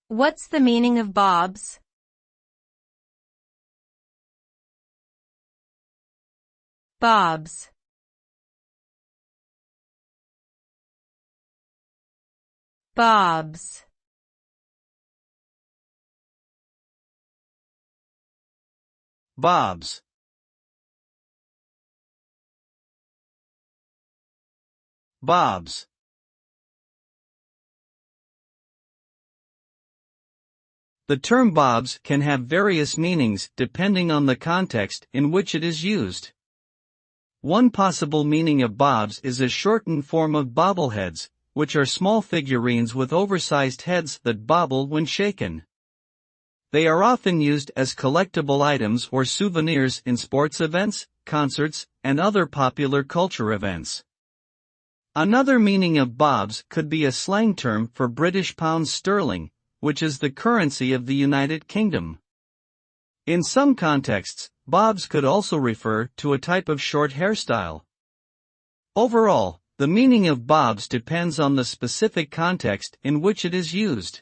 What's the meaning of bobs? Bobs. Bobs. Bobs. Bobs. The term bobs can have various meanings depending on the context in which it is used. One possible meaning of bobs is a shortened form of bobbleheads, which are small figurines with oversized heads that bobble when shaken. They are often used as collectible items or souvenirs in sports events, concerts, and other popular culture events. Another meaning of bobs could be a slang term for British pounds sterling, which is the currency of the United Kingdom. In some contexts, bobs could also refer to a type of short hairstyle. Overall, the meaning of bobs depends on the specific context in which it is used.